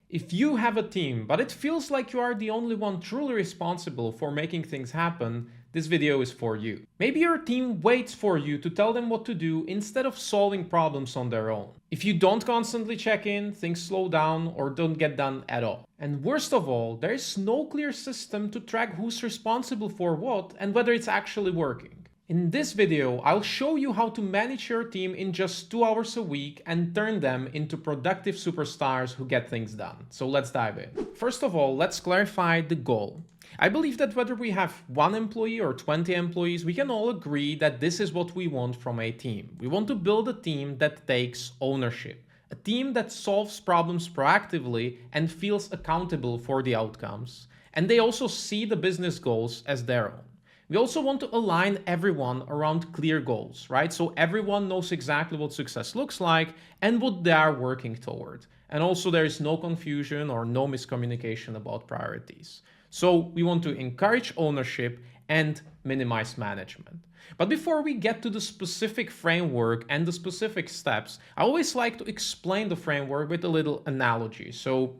If you have a team, but it feels like you are the only one truly responsible for making things happen, this video is for you. Maybe your team waits for you to tell them what to do instead of solving problems on their own. If you don't constantly check in, things slow down or don't get done at all. And worst of all, there is no clear system to track who's responsible for what and whether it's actually working. In this video, I'll show you how to manage your team in just 2 hours a week and turn them into productive superstars who get things done. So let's dive in. First of all, let's clarify the goal. I believe that whether we have 1 employee or 20 employees, we can all agree that this is what we want from a team. We want to build a team that takes ownership, a team that solves problems proactively and feels accountable for the outcomes. And they also see the business goals as their own. We also want to align everyone around clear goals, right? So everyone knows exactly what success looks like and what they are working toward. And also there is no confusion or no miscommunication about priorities. So we want to encourage ownership and minimize management. But before we get to the specific framework and the specific steps, I always like to explain the framework with a little analogy. So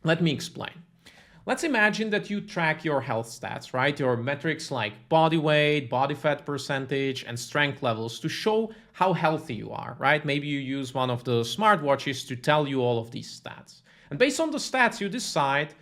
let me explain. Let's imagine that you track your health stats, right? Your metrics like body weight, body fat percentage, and strength levels to show how healthy you are, right? Maybe you use one of the smartwatches to tell you all of these stats. And based on the stats, you decide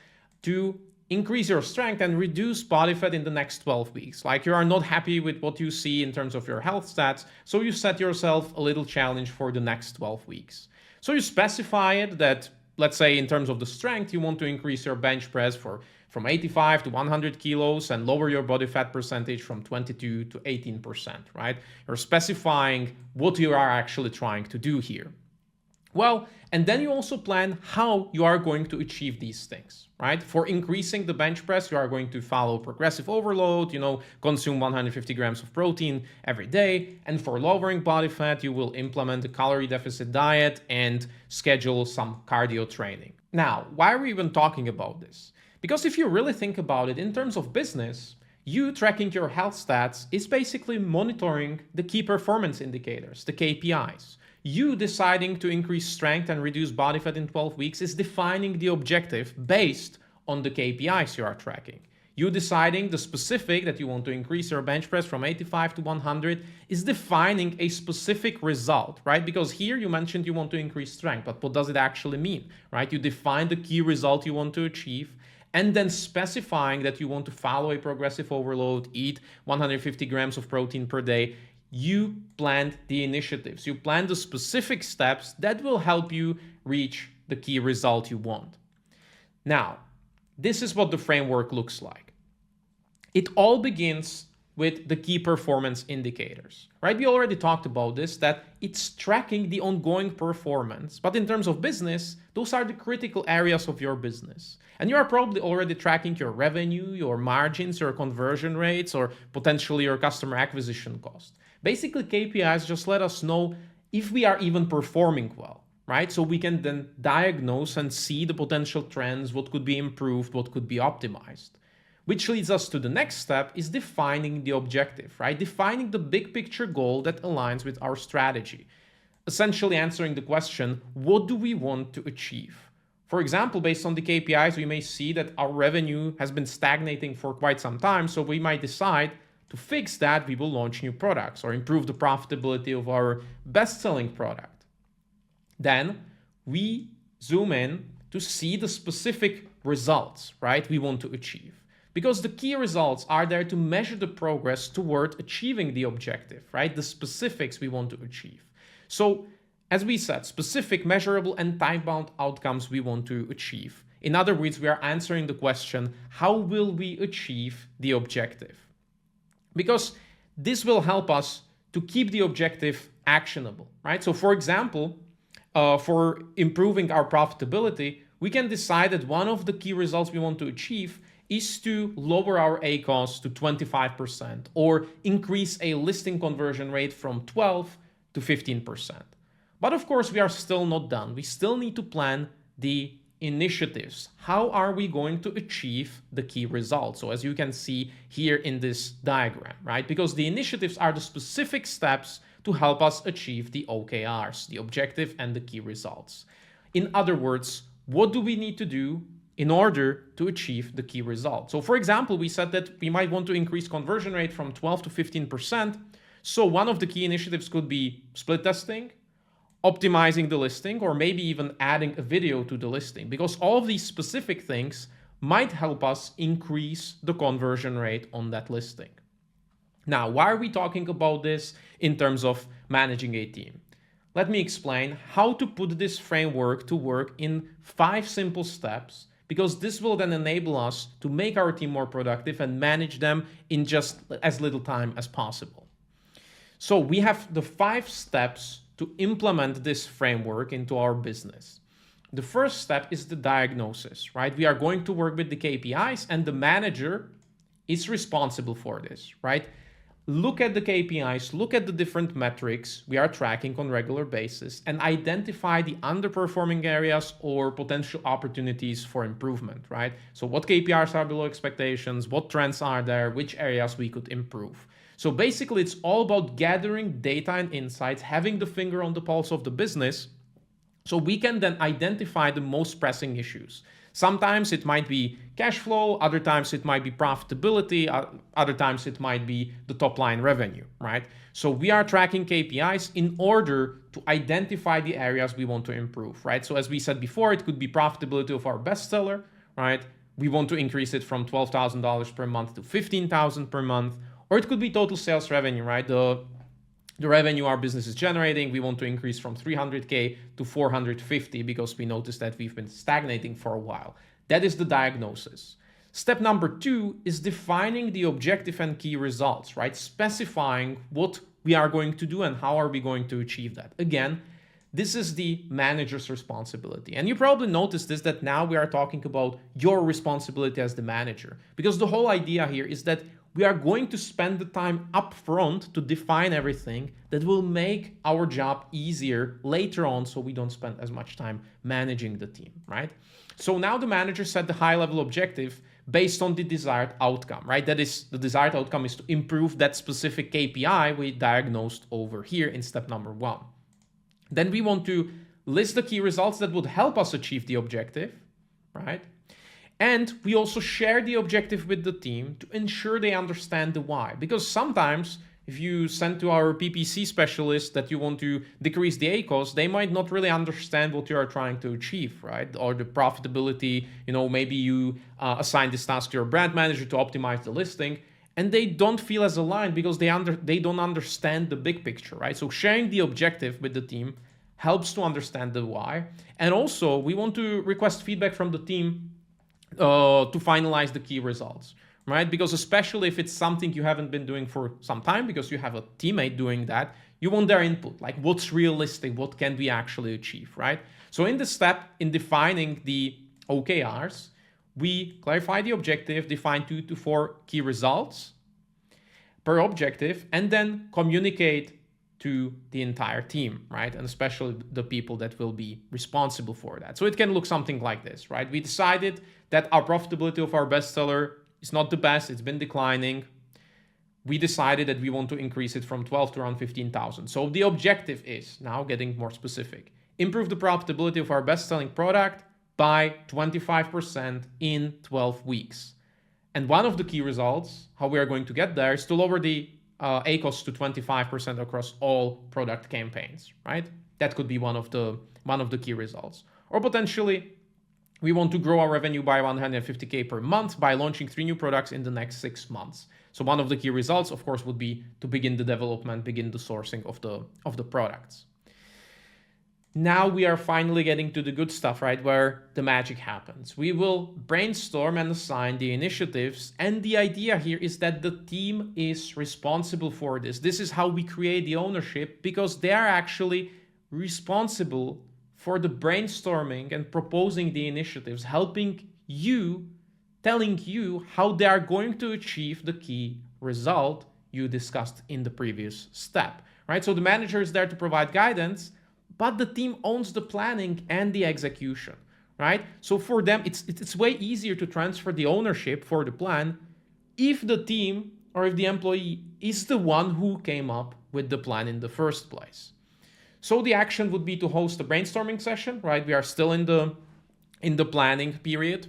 to increase your strength and reduce body fat in the next 12 weeks. Like you are not happy with what you see in terms of your health stats, so you set yourself a little challenge for the next 12 weeks. So you specify it that, let's say in terms of the strength, you want to increase your bench press from 85 to 100 kilos and lower your body fat percentage from 22 to 18%, right? You're specifying what you are actually trying to do here. Well, and then you also plan how you are going to achieve these things, right? For increasing the bench press, you are going to follow progressive overload, consume 150 grams of protein every day. And for lowering body fat, you will implement a calorie deficit diet and schedule some cardio training. Now, why are we even talking about this? Because if you really think about it in terms of business, you tracking your health stats is basically monitoring the key performance indicators, the KPIs. You deciding to increase strength and reduce body fat in 12 weeks is defining the objective based on the KPIs you are tracking. You deciding the specific that you want to increase your bench press from 85 to 100 is defining a specific result, right? Because here you mentioned you want to increase strength, but what does it actually mean, right? You define the key result you want to achieve and then specifying that you want to follow a progressive overload, eat 150 grams of protein per day. You planned the initiatives, you plan the specific steps that will help you reach the key result you want. Now, this is what the framework looks like. It all begins with the key performance indicators, right? We already talked about this, that it's tracking the ongoing performance. But in terms of business, those are the critical areas of your business. And you are probably already tracking your revenue, your margins, your conversion rates, or potentially your customer acquisition cost. Basically, KPIs just let us know if we are even performing well, right? So we can then diagnose and see the potential trends, what could be improved, what could be optimized. Which leads us to the next step is defining the objective, right? Defining the big picture goal that aligns with our strategy. Essentially answering the question, what do we want to achieve? For example, based on the KPIs, we may see that our revenue has been stagnating for quite some time, so we might decide to fix that, we will launch new products or improve the profitability of our best-selling product. Then we zoom in to see the specific results, right, we want to achieve. Because the key results are there to measure the progress toward achieving the objective, right, the specifics we want to achieve. So, as we said, specific, measurable, and time-bound outcomes we want to achieve. In other words, we are answering the question, how will we achieve the objective? Because this will help us to keep the objective actionable, right? So for example, for improving our profitability, we can decide that one of the key results we want to achieve is to lower our ACoS to 25% or increase a listing conversion rate from 12 to 15%. But of course, we are still not done. We still need to plan the initiatives. How are we going to achieve the key results? So as you can see here in this diagram, right? Because the initiatives are the specific steps to help us achieve the OKRs, the objective and the key results. In other words, what do we need to do in order to achieve the key result? So for example, we said that we might want to increase conversion rate from 12 to 15%. So one of the key initiatives could be split testing, optimizing the listing, or maybe even adding a video to the listing, because all of these specific things might help us increase the conversion rate on that listing. Now, why are we talking about this in terms of managing a team? Let me explain how to put this framework to work in 5 simple steps, because this will then enable us to make our team more productive and manage them in just as little time as possible. So we have the 5 steps to implement this framework into our business. The first step is the diagnosis, right? We are going to work with the KPIs, and the manager is responsible for this, right? Look at the KPIs, look at the different metrics we are tracking on a regular basis, and identify the underperforming areas or potential opportunities for improvement, right? So what KPIs are below expectations, what trends are there, which areas we could improve. So basically, it's all about gathering data and insights, having the finger on the pulse of the business, so we can then identify the most pressing issues. Sometimes it might be cash flow, other times it might be profitability, other times it might be the top line revenue, right? So we are tracking KPIs in order to identify the areas we want to improve, right? So as we said before, it could be profitability of our bestseller, right? We want to increase it from $12,000 per month to $15,000 per month, or it could be total sales revenue, right? The revenue our business is generating, we want to increase from 300K to 450 because we noticed that we've been stagnating for a while. That is the diagnosis. Step number 2 is defining the objective and key results, right? Specifying what we are going to do and how are we going to achieve that. Again, this is the manager's responsibility. And you probably noticed this, that now we are talking about your responsibility as the manager, because the whole idea here is that we are going to spend the time up front to define everything that will make our job easier later on, so we don't spend as much time managing the team, right? So now the manager set the high-level objective based on the desired outcome, right? That is, the desired outcome is to improve that specific KPI we diagnosed over here in step number 1. Then we want to list the key results that would help us achieve the objective, right? And we also share the objective with the team to ensure they understand the why. Because sometimes if you send to our PPC specialist that you want to decrease the ACOS, they might not really understand what you are trying to achieve, right? Or the profitability, maybe you assign this task to your brand manager to optimize the listing, and they don't feel as aligned because they don't understand the big picture, right? So sharing the objective with the team helps to understand the why. And also we want to request feedback from the team to finalize the key results, right? Because especially if it's something you haven't been doing for some time, because you have a teammate doing that, you want their input, like what's realistic, what can we actually achieve, right? So in this step, in defining the OKRs, we clarify the objective, define 2 to 4 key results per objective, and then communicate to the entire team, right? And especially the people that will be responsible for that. So it can look something like this, right? We decided that our profitability of our bestseller is not the best, it's been declining. We decided that we want to increase it from 12 to around 15,000. So the objective is, now getting more specific, improve the profitability of our best-selling product by 25% in 12 weeks. And one of the key results, how we are going to get there, is to lower the ACOS to 25% across all product campaigns, right? That could be one of the key results. Or potentially, we want to grow our revenue by 150K per month by launching 3 new products in the next 6 months. So one of the key results, of course, would be to begin the development, begin the sourcing of the products. Now we are finally getting to the good stuff, right? Where the magic happens. We will brainstorm and assign the initiatives. And the idea here is that the team is responsible for this. This is how we create the ownership, because they are actually responsible for the brainstorming and proposing the initiatives, helping you, telling you how they are going to achieve the key result you discussed in the previous step, right? So the manager is there to provide guidance, but the team owns the planning and the execution, right? So for them, it's way easier to transfer the ownership for the plan if the team or if the employee is the one who came up with the plan in the first place. So the action would be to host a brainstorming session, right? We are still in the in the planning period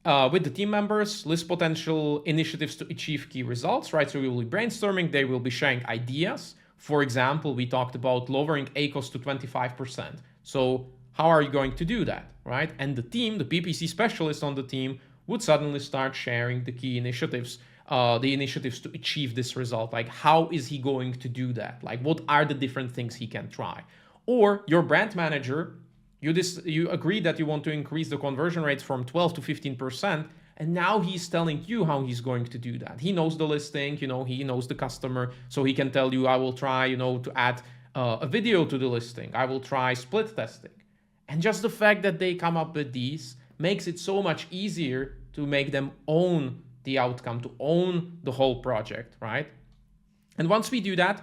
with the team members, list potential initiatives to achieve key results, right? So we will be brainstorming, they will be sharing ideas. For example, we talked about lowering ACOS to 25%. So how are you going to do that, right? And the team, the PPC specialist on the team, would suddenly start sharing the key initiatives, the initiatives to achieve this result. Like, how is he going to do that? Like, what are the different things he can try? Or your brand manager, you agree that you want to increase the conversion rates from 12 to 15%, and now he's telling you how he's going to do that. He knows the listing, he knows the customer, so he can tell you, I will try, to add a video to the listing. I will try split testing. And just the fact that they come up with these makes it so much easier to make them own the outcome, to own the whole project, right? And once we do that,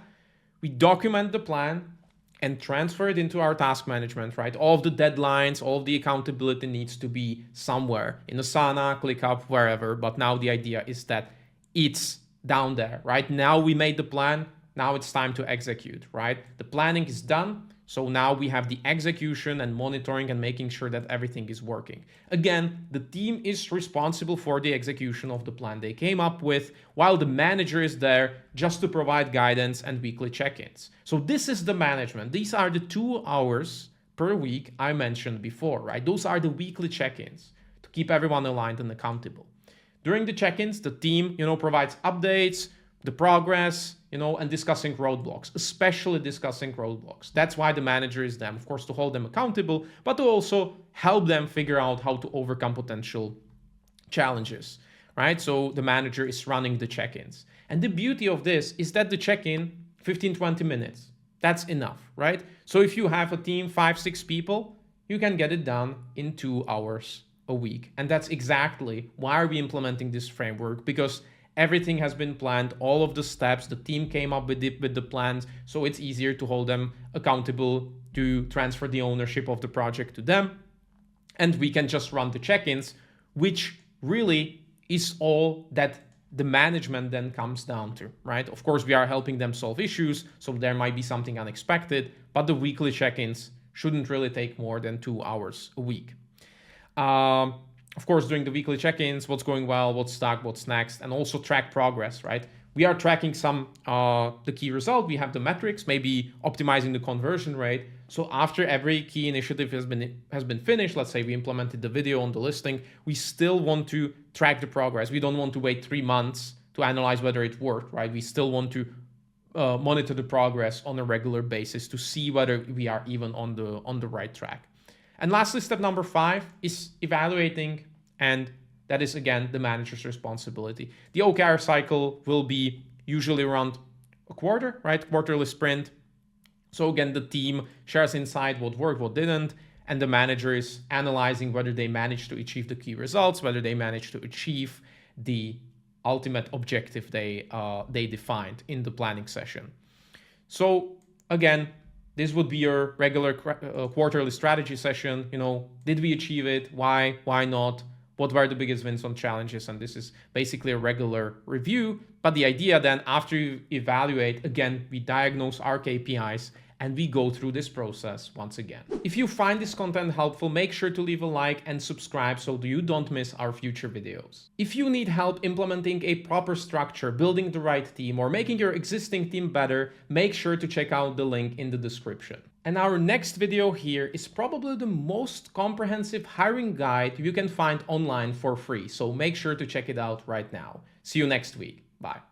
we document the plan and transfer it into our task management, right? All of the deadlines, all of the accountability needs to be somewhere in Asana, ClickUp, wherever. But now the idea is that it's down there, right? Now we made the plan. Now it's time to execute, right? The planning is done. So now we have the execution and monitoring and making sure that everything is working. Again, the team is responsible for the execution of the plan they came up with, while the manager is there just to provide guidance and weekly check-ins. So this is the management. These are the 2 hours per week I mentioned before, right? Those are the weekly check-ins to keep everyone aligned and accountable. During the check-ins, the team, provides updates, the progress, and discussing roadblocks, especially discussing roadblocks. That's why the manager is there, of course, to hold them accountable, but to also help them figure out how to overcome potential challenges, right? So the manager is running the check-ins. And the beauty of this is that the check-in, 15, 20 minutes, that's enough, right? So if you have a team, 5, 6 people, you can get it done in 2 hours a week. And that's exactly why are we implementing this framework, because everything has been planned, all of the steps, the team came up with the plans, so it's easier to hold them accountable, to transfer the ownership of the project to them. And we can just run the check-ins, which really is all that the management then comes down to, right? Of course, we are helping them solve issues, so there might be something unexpected, but the weekly check-ins shouldn't really take more than 2 hours a week. Of course, during the weekly check-ins, what's going well, what's stuck, what's next, and also track progress, right? We are tracking the key result. We have the metrics, maybe optimizing the conversion rate. So after every key initiative has been finished, let's say we implemented the video on the listing, we still want to track the progress. We don't want to wait 3 months to analyze whether it worked, right? We still want to monitor the progress on a regular basis to see whether we are even on the right track. And lastly, step number 5 is evaluating, and that is, again, the manager's responsibility. The OKR cycle will be usually around a quarter, right? Quarterly sprint. So again, the team shares insight, what worked, what didn't, and the manager is analyzing whether they managed to achieve the key results, whether they managed to achieve the ultimate objective they defined in the planning session. So again, this would be your regular quarterly strategy session. Did we achieve it? Why not? What were the biggest wins on challenges? And this is basically a regular review. But the idea then, after you evaluate, again, we diagnose our KPIs and we go through this process once again. If you find this content helpful, make sure to leave a like and subscribe so you don't miss our future videos. If you need help implementing a proper structure, building the right team, or making your existing team better, make sure to check out the link in the description. And our next video here is probably the most comprehensive hiring guide you can find online for free. So make sure to check it out right now. See you next week. Bye.